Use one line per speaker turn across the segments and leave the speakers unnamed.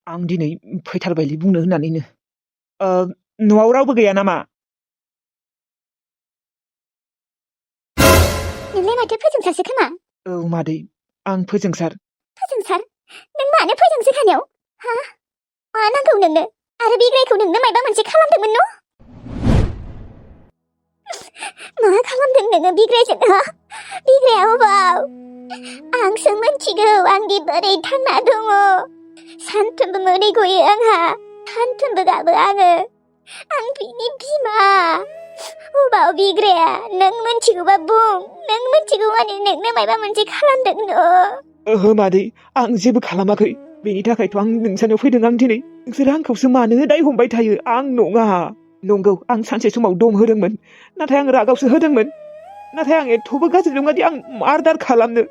आं दिनै फैथारबायलै बुंनो होननानैनो। न'आव रावबो गैया नामा?
नोंलाय माथो फोजोंसारसो खोमा?
औ मादै, आं फोजोंसार।
फोजोंसार? नों मानो फोजोंसो खानायाव? हा? मा नांगौ नोंनो? आरो बिग्रायखौ नोंनो मायबा मोनसे खालामदोंमोन न'? मा खालामदों नोङो बिग्रायजों हा? बिग्राया अबाव? आंसो मिन्थिगौ आंदि बोरै थांना दङ। सानफ्रोमबो मोदै गयो आंहा। सानफ्रोमबो गाबो आङो। आं बिनि बिमा। अबाव बिग्राया? नों मिन्थिगौबा बुं। नों मिन्थिगौ माने नोंनो मायबा मोनसे खालामदों न'?
ओहो मादै, आं जेबो खालामाखै। बेनि थाखायथ' आं नोंसानियाव फैदों आं दिनै। नोंसोर आंखौसो मानो दाय हमबाय थायो? आं नङा। नंगौ, आं सानसे समाव दम होदोंमोन। नाथाय आं रागावसो होदोंमोन। नाथाय आं एथ'बो गाज्रि नङादि आं मार्डार खालामनो।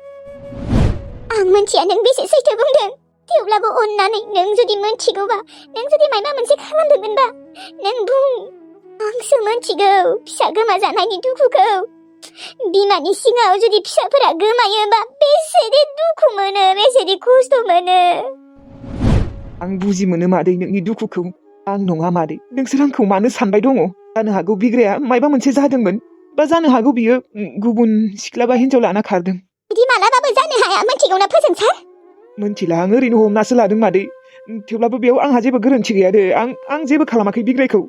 आं मिन्थिया नों बेसे सैथो बुंदों। थेवब्लाबो अननानै नों जुदि मिन्थिगौबा, नों जुदि मायबा मोनसे खालामदोंमोनबा, नों बुं। आंसो मिन्थिगौ फिसा गोमाजानायनि दुखुखौ। बिमानि सिङाव जुदि फिसाफोरा गोमायोबा बेसेदि दुखु मोनो, बेसेदि खस्थ' मोनो।
आं बुजि मोनो मादै नोंनि दुखुखौ। आं नङा मादै, नोंसोर आंखौ मानो सानबाय दङ? जानो हागौ बिग्राया मायबा मोनसे जादोंमोन। बा जानो हागौ बियो गुबुन सिख्ला बा हिनजाव लाना खारदों।
बिदि मालाबाबो जानो हाया, मिन्थिगौना फोजोंसार?
मिन्थिला, आं ओरैनो हमनासो लादों मादै। थेवब्लाबो बेयाव आंहा जेबो गोरोन्थि गैया दे। आं जेबो खालामाखै बिग्रायखौ।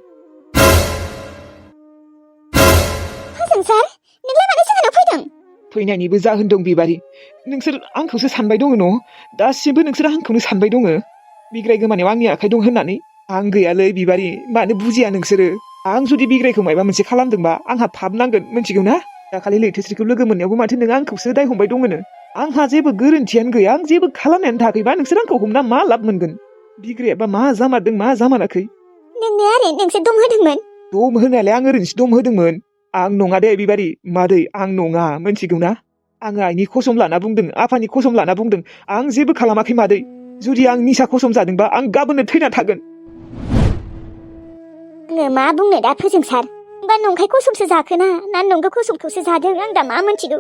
फोजोंसार, नोंलाय मानो जोंहानाव फैदों?
फैनायनिबो जाहोन दं बिबारि। नोंसोर आंखौसो सानबाय दङ न'? दासिमबो नोंसोर आंखौनो सानबाय दङ। बिग्राय गोमानायाव आंनि आखाइ दं होननानै। आं गैयालै बिबारि, मानो बुजिया नोंसोरो? आं जुदि बिग्रायखौ मायबा मोनसे खालामदोंबा आंहा पाप नांगोन, मिन्थिगौ ना? दाखालि लैथोस्रिखौ लोगो मोननायावबो माथो नों आंखौसो दाय हमबाय दङनो। आंहा जेबो गोरोन्थियानो गैया, आं जेबो खालामनायानो थाखैबा नोंसोर आंखौ हमना मा लाब मोनगोन? बिग्रायाबा मा जामारदों मा जामाराखै?
नोंनो आरो नोंसो दम होदोंमोन?
दम होनायालाय आं ओरैनोसो दम होदोंमोन। आं नङा दे बिबारि, मादै आं नङा, मिन्थिगौ ना? आङो आइनि कसम लाना बुंदों, आफानि कसम लाना बुंदों, आं जेबो खालामाखै मादै। जुदि आं निसा कसम जादोंबा आं गाबोननो थैना थागोन।
आङो मा बुंनो दा फोजोंसार? होमबा नंखाय कसमसो जाखोना ना नंगौ कसमखौसो जादों आं दा मा मिन्थिगौ?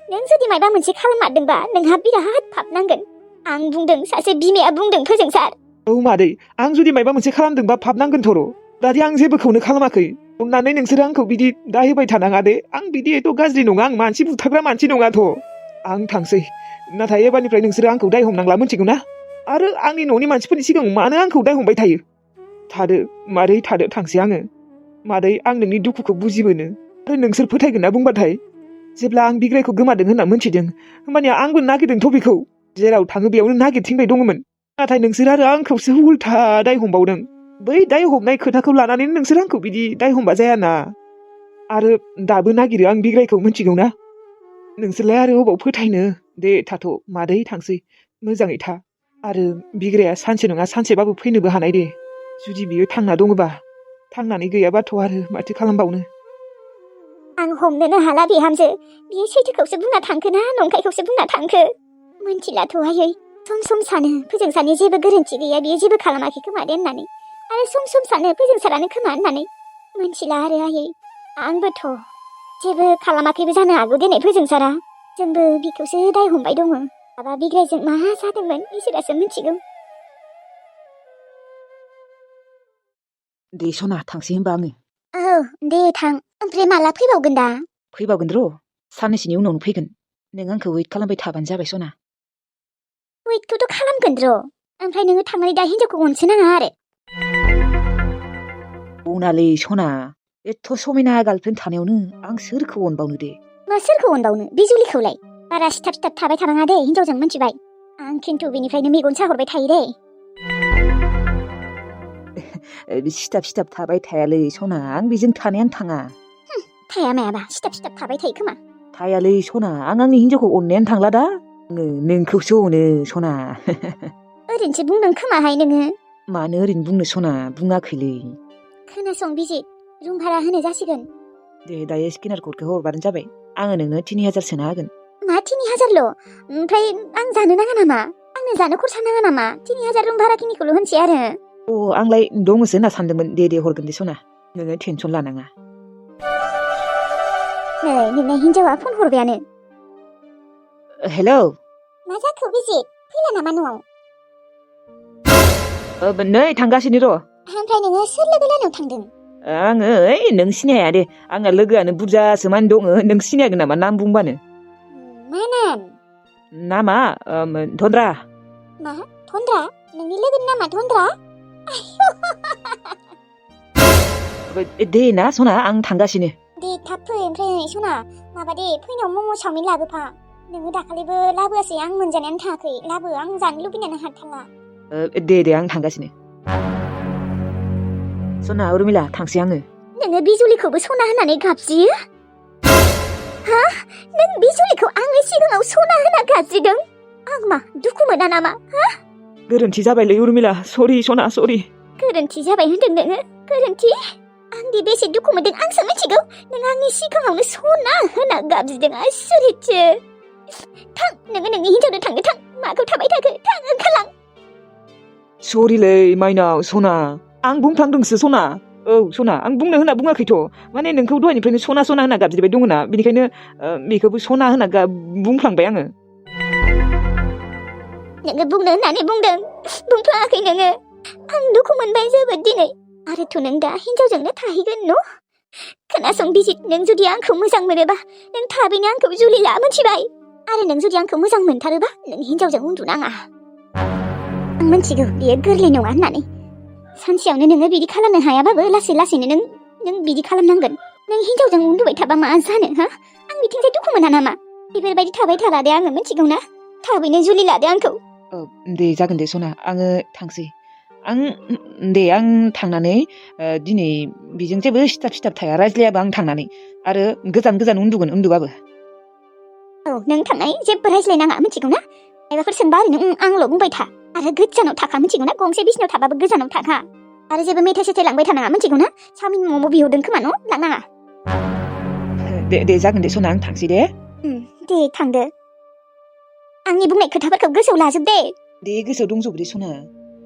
नों जुदि मायबा मोनसे खालाममारदोंबा नोंहा बिराद पाप नांगोन। आं बुंदों, सासे बिमाया बुंदों फोजोंसार।
औ मादै, आं जुदि मायबा मोनसे खालामदोंबा पाप नांगोनथ' र'। दादि आं जेबोखौनो खालामाखै। अननानै नोंसोरो आंखौ बिदि दाय होबाय थानाङा दे। आं बिदि एथ' गाज्रि नङा, आं मानसि बुथारग्रा मानसि नङाथ'। आं थांसै। नाथाय एबारनिफ्राय नोंसोरो आंखौ दाय हमनांला, मिन्थिगौ ना? आरो आंनि न'नि मानसिफोरनि सिगाङाव मानो आंखौ दाय हमबाय थायो? थादो मादै, थादो, थांसै आङो। मादै, आं नोंनि दुखुखौ बुजि मोनो। आरो नोंसोर फोथायगोन ना बुंबाथाय? जेब्ला आं बिग्रायखौ गोमादों होनना मिन्थिदों, होमबानिया आंबो नागिरदोंथ' बेखौ। जेराव थाङो बेयावनो नागिरथिंबाय दङमोन। नाथाय नोंसोर आरो आंखौसो उल्था दाय हमबावदों। बै दाय हमनाय खोथाखौ लानानैनो नोंसोर आंखौ बिदि दाय हमबा जायाना। आरो दाबो नागिरो आं बिग्रायखौ, मिन्थिगौ ना? नोंसोरलाय आरो अबाव फोथायनो? दे थाथ', मादै थांसै। मोजाङै था। आरो बिग्राया सानसे नङा सानसेबाबो फैनोबो हानाय दे। जुदि बियो थांना दङबा। थांनानै गैयाबाथ' आरो माथो खालामबावनो?
आं हमनोनो हाला बिहामजो। बियो सैथोखौसो बुंना थांखो ना नंखायखौसो बुंना थांखो? मिन्थिलाथ' आयै। सम सम सानो फोजोंसारनि जेबो गोरोन्थि गैया, बियो जेबो खालामाखै खोमा दे होननानै। आरो सम सम सानो फोजोंसारानो खोमा होननानै। मिन्थिला आरो आयै। आंबोथ' जेबो खालामाखैबो जानो हागौ दिनै फोजोंसारा। जोंबो बिखौसो दाय हमबाय दङ। माबा बिग्रायजों मा जादोंमोन इसोरासो मिन्थिगौ।
दे सना, थांसै होनबा आङो।
औ दे थां। ओमफ्राय माला फैबावगोन दा?
फैबावगोन र', साननैसोनि उनावनो फैगोन। नों आंखौ वेट खालामबाय थाबानो जाबाय सना।
वेटखौथ' खालामगोन र'। ओमफ्राय नोङो थांनानै दा हिनजावखौ अनसो नाङा आरो।
अनालै सना, एथ' समायना गार्लफ्रेन्ड थानायावनो आं सोरखौ अनबावनो दे?
मा सोरखौ अनबावनो? बिजुलिखौलाय? बारा सिथाब सिथाब थाबाय थानाङा दे हिनजावजों, मिन्थिबाय? आं खिन्थु बेनिफ्रायनो मेगन साहरबाय थायो दे।
सिथाब सिथाब थाबाय थायालै सना, आं बेजों थानायानो थाङा।
थाया मायाबा सिथाब सिथाब थाबाय थायो खोमा।
थायालै सना, आं आंनि हिनजावखौ अननायानो थांला दा। आङो नोंखौसो अनो सना।
ओरैनोसो बुंदों खोमाहाय नोङो।
मानो ओरैनो बुंनो सना, बुङाखैलै।
खोनासं बिजित, रुम भारा होनो जासिगोन।
दे दायो स्केनार क'डखौ हरबानो जाबाय। आङो नोंनो 3000 सोना होगोन।
मा 3000ल'? ओमफ्राय आं जानो नाङा नामा? आंनो जानो खरसा नाङा नामा? 3000 रुम भारा खिनिखौल' होनसै आरो।
अ, आंलाय दङसो होनना सानदोंमोन। दे हरगोन दे सना, नोङो टेनसन लानाङा।
नै नोंना हिनजावा फन हरबायानो।
हेलौ।
मा जाखो बिजित? फैला नामा न'आव?
नै थांगासिनो र'.
ओमफ्राय नोङो सोर लोगो लानायाव थांदों?
आङो नों सिनाया दे. आंहा लोगोआनो बुरजासो मान दङ. नों सिनायगोन नामा नाम बुंबानो?
मा नाम?
नामा धन्द्रा.
मा? धन्द्रा? नोंनि लोगोनि नामा धन्द्रा?
दे ना सना आं थांगासिनो.
दे थाब फै ओमफ्राय सना माबा दे फैनायाव मम' चावमिन लाबोफा. नोङो दाखालिबो लाबोआसै आं मोनजानायानो थाङाखै. लाबो आं जानो लुबैनानै हाथारला.
दे आं थांगासिनो. सना उर्मिला थांसै आङो.
नोङो बिजुलिखौबो सना होनानै गाबज्रियो? हा? नों बिजुलिखौ आंनि सिगाङाव सना होना गाबज्रिदों? आं मा दुखु मोना नामा? हा?
गोरोन्थि जाबायलै उर्मिला सरि सना सरि.
गोरोन्थि जाबाय होनदों नोङो? गोरोन्थि? आंदि बेसे दुखु मोनदों आंसो मिथिगौ. नों आंनि सिगाङावनो सना होना गाबज्रिदों आसुरितसो. थां नोङो नोंनि हिन्जावनो थांदो थां. माखौ थाबाय थाखो? थां ओंखारलां.
सरिलै माइनाव सना आं बुंफ्लांदोंसो सना. औ सना आं बुंनो होनना बुङाखैथ'. माने नोंखौ दहायनिफ्रायनो सना सना होनना गाबज्रिबाय दङना बेनिखायनो बेखौबो सना होनना बुंफ्लांबाय आङो.
नोङो बुंनो होननानै बुंदों बुंफ्लाङाखै नोङो. आं दुखु मोनबाय जोबोद दिनै. आरोथ' नों दा हिन्जावजोंनो थाहैगोन न'? खोनासं बिजित नों जुदि आंखौ मोजां मोनोबा नों थाबैनो आंखौ जुलि ला मिथिबाय? आरो नों जुदि आंखौ मोजां मोनथारोबा नों हिन्जावजों उन्दुनाङा. आं मिथिगौ बियो गोरलै नङा होननानै. सानसेयावनो नोङो बिदि खालामनो हायाबाबो लासै लासैनो नों बिदि खालामनांगोन. नों हिन्जावजों उन्दुबाय थाबा मा जानो हा? आं बिथिंजाय दुखु मोना नामा? बेफोरबायदि थाबाय थाला दे आङो मिथिगौ ना? थाबैनो जुलि लादो आंखौ.
दे जागोन दे सना आङो थांसै. आं थांनानै दिनै बेजों जेबो सिथाब थाया रायज्लायाबा आं थांनानै आरो गोजान गोजान उन्दुगोन उन्दुबाबो.
औ नों थांनाय जेबो रायज्लायनाङा मिथिगौ ना? माबाफोर सोंबा ओरैनो आंल' बुंबाय था. आरो गोजानाव थाखा मिथिगौ ना? गंसे बिसिनायाव थाबाबो गोजानाव थाखा. आरो जेबो मेथाइ सेथाइ लांबाय थानाङा मिथिगौ ना? चावमिन मम' बिहरदों खोमा न' लांनाङा.
दे जागोन दे सना आं थांसै दे.
दे थांदो. आंनि बुंनाय खोथाफोरखौ गोसोआव लाजोब दे.
दे गोसोआव दंजोबो दे सना.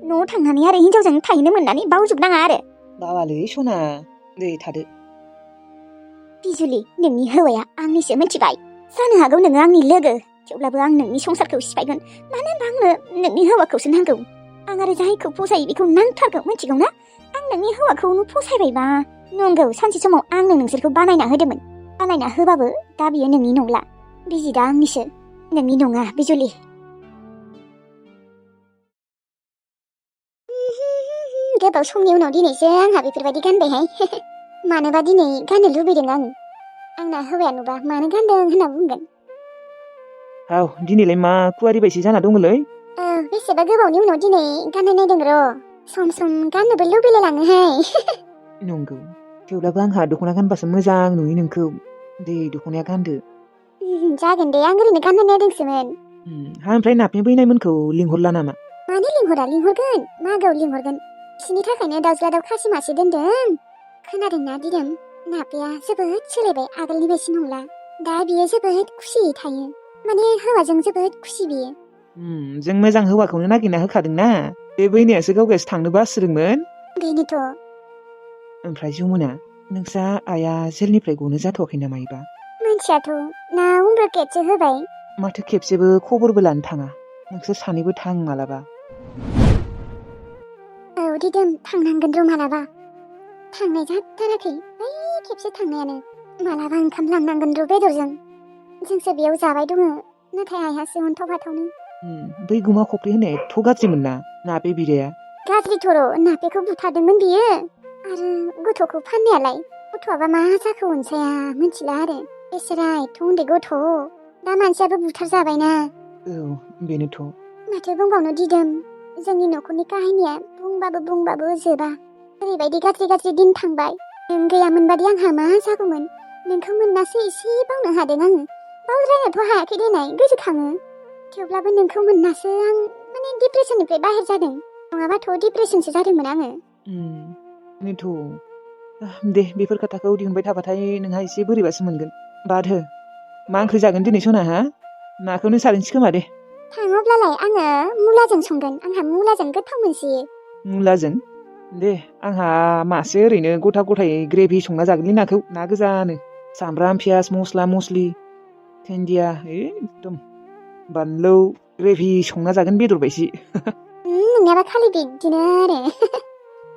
न'आव थांनानै आरो हिन्जावजों थाहैनो मोननानै बावजोबनाङा आरो.
बावालै सना दे थादो.
बिजुलि नोंनि हौवाया आंनिसो मिथिबाय. जानो हागौ नोङो आंनि लोगो थेवब्लाबो आं नोंनि संसारखौ सिफायगोन. मानो होनबा आंनो नोंनि हौवाखौसो नांगौ. आं आरो जायखौ फसायो बेखौ नांथारगौ मिथिगौ ना? आं नोंनि हौवाखौनो फसायबायबा नंगौ सानसे समाव आंनो नोंसोरखौ बानायना होदोंमोन. बानायना होबाबो दा बियो नोंनि नंला. बिजिदा आंनिसो नोंनि नङा बिजुलि. गोबाव समनि उनाव दिनैसो आंहा बेफोरबायदि गानबायहाय. मानोबा दिनै गाननो लुबैदों आं. आंना हौवाया नुबा मानो गानदों होनना बुंगोन.
औ दिनैलाय मा कुवारि बायसि जाना दङलै?
बेसेबा गोबावनि उनाव दिनै गाननाय नायदों र'. सम सम गाननोबो लुबैलायलाङोहाय.
नंगौ थेवब्लाबो आंहा दख'ना गानबासो मोजां नुयो नोंखौ. दे दख'नाया गानदो.
जागोन दे आं ओरैनो गाननाय नायदोंसोमोन.
ओमफ्राय नाफे बैनायमोनखौ लिंहरला नामा?
मानो लिंहरा? लिंहरगोन मागोआव लिंहरगोन. बिसिनि थाखायनो दाउज्ला दाउ खासि मासे दोनदों. खोनादोंना दिदोम? नाफेया जोबोद सोलायबाय आगोलनि बायदि नंला. दा बियो जोबोद खुसियै थायो. माने हौवाजों जोबोद खुसि बियो.
जों मोजां हौवाखौनो नागिरना होखादोंना. बे बैनायासो गावगायसो थांनो बासोदोंमोन.
बेनोथ'.
ओमफ्राय जमुना नोंसा आइया जेलनिफ्राय गनो जाथ'वाखै नामा इबा?
मोनथियाथ' ना उम्र केटसो होबाय.
माथो खेबसेबो खबरबो लानो थाङा? नोंसोर सानैबो थां मालाबा.
औ दिदोम थांनांगोन र' मालाबा. थांनाय जाथाराखै बै खेबसे थांनायानो. मालाबा ओंखाम लांनांगोन र' बेदरजों. जोंसो बेयाव जाबाय दङ नाथाय आइहासो अन्थाव बाथावनो.
बै गुमा खफ्रि होननाया एथ' गाज्रिमोन ना नाबे बिदाया?
गाज्रिथ'र' नाफेखौ बुथारदोंमोन बियो. आरो गथ'खौ फाननायालाय गथ'आबा मा जाखो अनसाया मिथिला आरो. बेसोरा एथ' उन्दै गथ'. दा मानसियाबो बुथार जाबायना.
औ बेनोथ'.
माथो बुंबावनो दिदोम जोंनि न'खरनि काहिनिया बुंबाबो जोबा. ओरैबायदि गाज्रि दिन थांबाय. नों गैयामोनबादि आंहा मा जागौमोन? नोंखौ मोननासो एसे बावनो हादों आङो. बावद्रायनोथ' हायाखै देनाय गोसोखाङो. थेवब्लाबो नोंखौ मोननासो आं माने डिप्रेसननिफ्राय बाहेर जादों. नङाबाथ' डिप्रेसनसो जादोंमोन आङो.
बेनोथ'. दे बेफोर खोथाखौ दिहुनबाय थाबाथाय नोंहा एसे बोरैबासो मोनगोन. बाद हो. मा ओंख्रि जागोन दिनै सना हा? नाखौनो सारनोसै खोमा दे.
थाङोब्लालाय आङो मुलाजों संगोन. आंहा मुलाजों गोथाव मोनसोयो.
मुलाजों? दे आंहा मासे ओरैनो गथा गथायै ग्रेभि संना जागोनलै नाखौ ना गोजानो. सामब्राम पियास मस्ला मस्लि दुन्दिया एकदम बानलु ग्रेभि संना जागोन बेदर बायसि.
नोंनियाबा खालि बिदिनो आरो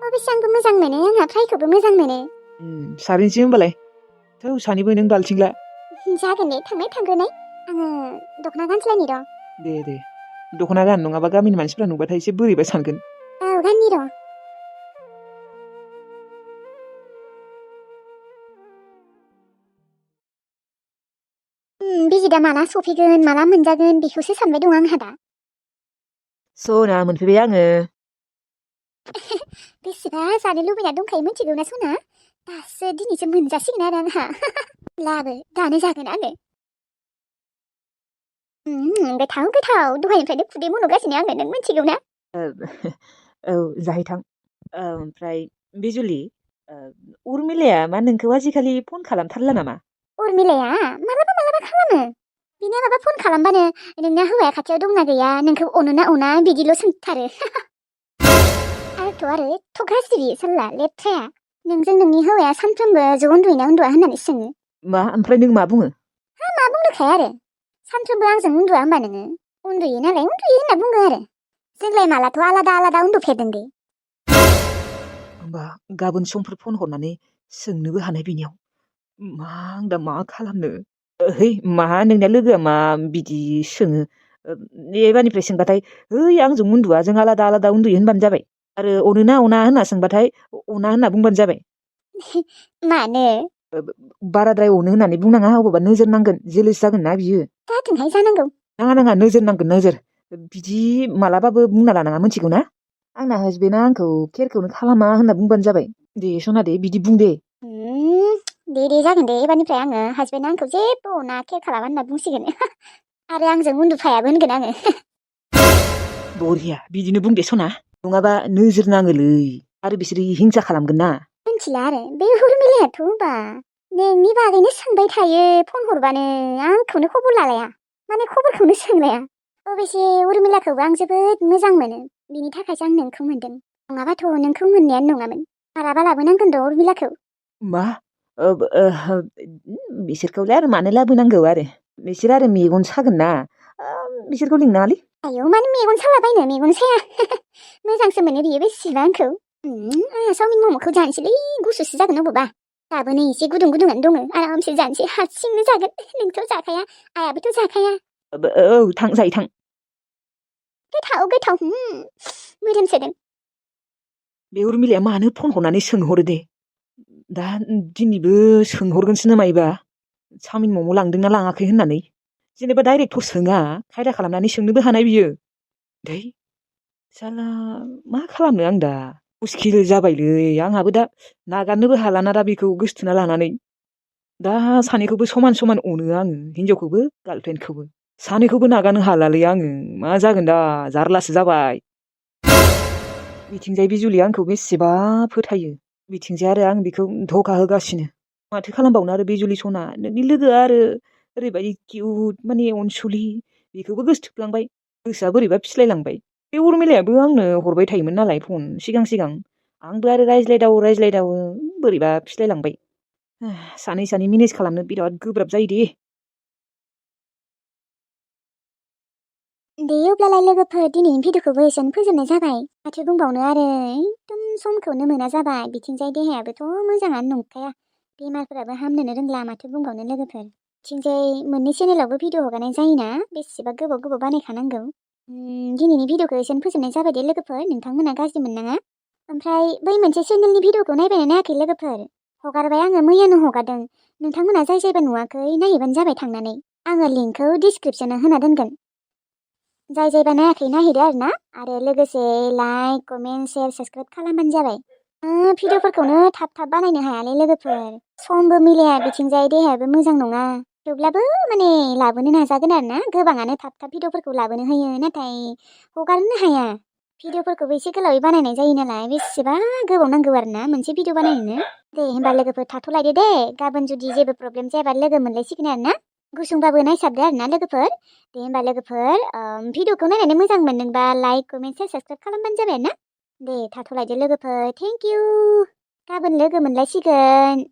अबेसे आंबो मोजां मोनो आंहा फ्रायखौबो मोजां मोनो
सारनोसै होमबालाय थौ सानैबो नों बाल्थिंला
जागोन दे थांग्रोनाय आङो दख'ना गानस्लायनि र'
दे दख'ना गान नङाबा गामिनि मानसिफ्रा नुबाथाय एसे बोरैबा सानगोन
औ गाननि र' बिजिदा माला सफैगोन माला मोनजागोन बेखौसो सानबाय दं आंहा दा
सना मोनफैबाय आङो
बेसेबा जानो लुबैना दंखायो मिथिगौ ना सना दासो दिनैसो मोनजासिगोन आरो आंहा लाबो दानो जागोन आङो गोथाव दहायनिफ्रायनो खुदै मन'गासिनो आङो नों मिथिगौ ना
औ जाहैथां ओमफ्राय बिजुलि उर्मिलाया मा नोंखौ आजिखालि फन खालामथारला नामा
उर्मिलाया मालाबा खालामो बिनो माबा फन खालामबानो नोंना हौवाया खाथियाव दंना गैया नोंखौ अनो ना अना बिदिल' सोंथारो आरो एथ' गाज्रि साल्ला लेथ्राया नोंजों नोंनि हौवाया सानफ्रोमबो ज' उन्दुयोना उन्दुआ होननानै सोङो
मा ओमफ्राय नों मा बुङो
मा बुंनोखाय आरो सानफ्रोमबो आंजों उन्दुआ होमबा नोङो उन्दुयो नालाय उन्दुयो होनना बुङो आरो जोंलाय मालाथ' आलादा उन्दुफेरदों दे
होमबा गाबोन समफोर फन हरनानै सोंनोबो हानाय बिनियाव मा आं दा मा खालामनो मा नोंनिया लोगोआ मा बिदि सोङो एबारनिफ्राय सोंबाथाय आंजों उन्दुआ जों आलादा उन्दुयो होनबानो जाबाय आरो अनोना अना होनना सोंबाथाय अना होनना बुंबानो जाबाय
मानो
बाराद्राय अनो होननानै बुंनाङा अबावबा नोजोर नांगोन जेलस जागोन ना बियो
जाथोंहाय जानांगौ
नाङा नोजोर नांगोन नोजोर बिदि मालाबाबो बुंना लानाङा मिथिगौ ना आंना हासबेन्डआ आंखौ केयारखौनो खालामा होनना बुंबानो जाबाय दे सना दे बिदि बुं दे
दे जागोन दे एबारनिफ्राय आङो हासबेन्डआ आंखौ जेबो अना केयार खालामा होनना बुंसिगोन आरो आंजों उन्दुफायाबो होनगोन आङो
बरिया बिदिनो बुं दे सना नङाबा नोजोर नाङोलै आरो बिसोरो हिंसा खालामगोन ना
मिथिला आरो बे उर्मिलायाथ' होनबा नोंनि बागैनो सोंबाय थायो फन हरबानो आंखौनो खबर लालाया माने खबरखौनो सोंलाया अबेसे उर्मिलाखौबो आं जोबोद मोजां मोनो बिनि थाखायसो आं नोंखौ मोनदों नङाबाथ' नोंखौ मोननायानो नङामोन मालाबा लाबोनांगोन र' उर्मिलाखौ
मा बिसोरखौलाय आरो मानो लाबोनांगौ आरो बिसोर आरो मेगन सागोन ना बिसोरखौ लिंनाङालै
आयौ मानो मेगन सालाबायनो मेगन साया मोजांसो मोनो बियो बेसेबा आंखौ आंहा चावमिन मम'खौ जानोसैलै गुसुसो जागोन अबावबा दाबोनो एसे गुदुङानो दङ आरामसे जानोसै हारसिंनो जागोन नोंथ' जाखाया आयाबोथ' जाखाया
औ जायो थां
गोथाव मोदोमसोदों
बे उर्मिलाया मानो फन हरनानै सोंहरो दे दा दिनैबो सोंहरगोनसो नामायोबा चावमिन मम' लांदोंना लाङाखै होननानै जेनेबा डाइरेक्टथ' सोङा खायदा खालामनानै सोंनोबो हानाय बियो दै साला मा खालामनो आं दा मुस्किल जाबायलै आंहाबो दा नागारनोबो हालाना दा बेखौ गोसोथोना लानानै दा सानैखौबो समान अनो आङो हिनजावखौबो गार्लफ्रेन्डखौबो सानैखौबो नागारनो हालालै आङो मा जागोन दा जारलासो जाबाय बिथिंजाय बिजुलिया आंखौ बेसेबा फोथायो बिथिंजाय आरो आं बेखौ धोखा होगासिनो माथो खालामबावनो आरो बिजुलि सना नोंनि लोगोआ आरो ओरैबायदि किउट माने अनसुलि बेखौबो गोसोथोफ्लांबाय गोसोआ बोरैबा फिस्लायलांबाय बे उर्मिलायाबो आंनो हरबाय थायोमोन नालाय फन सिगां आंबो आरो रायज्लायदावो बोरैबा फिस्लायलांबाय सानै मेनेज खालामनो बिराद गोब्राब जायो दे
दे अब्लालाय लोगोफोर दिनैनि भिडिअखौबो एसेनो फोजोबनाय जाबाय माथो बुंबावनो आरो एकदम समखौनो मोना जाबाय बिथिंजाय देहायाबोथ' मोजाङानो नंखाया बेमारफोराबो हामनोनो रोंला माथो बुंबावनो लोगोफोर बिथिंजाय मोननै चेनेलावबो भिडिअ हगारनाय जायोना बेसेबा गोबाव बानायखानांगौ दिनैनि भिडिअखौ एसेनो फोजोबनाय जाबाय दे लोगोफोर नोंथांमोना गाज्रि मोननाङा ओमफ्राय बै मोनसे चेनेलनि भिडिअखौ नायबायना नायाखै लोगोफोर हगारबाय आङो मैयानो हगारदों नोंथांमोना जायबा नुवाखै नायहैबानो जाबाय थांनानै आङो लिंकखौ डिसक्रिपसनाव होना दोनगोन जायबा नायाखै नायहैदो आरो लोगोसे लाइक कमेन्ट शेयार साबसक्राइब खालामबानो जाबाय भिडिअफोरखौनो थाब बानायनो हायालै लोगोफोर समबो मिलाया बिथिंजाय देहायाबो मोजां नङा थेवब्लाबो माने लाबोनो नाजागोन गोबाङानो थाब भिडिअफोरखौ लाबोनो होयो नाथाय हगारनो हाया भिडिअफोरखौबो एसे गोलावै बानायनाय जायो नालाय बेसेबा गोबाव नांगौ मोनसे भिडिअ बानायनो दे होमबा लोगोफोर थाथ'लायदो दे गाबोन जुदि जेबो प्रब्लेम जायाबा लोगो मोनलायसिगोन गुसुंबाबो नायसाबदो लोगोफोर दे होमबा लोगोफोर भिडिअखौ नायनानै मोजां मोनदोंबा लाइक कमेन्ट शेयार साबसक्राइब खालामबानो जाबाय दे थाथ'लायदो लोगोफोर थेंक इउ गाबोन लोगो मोनलायसिगोन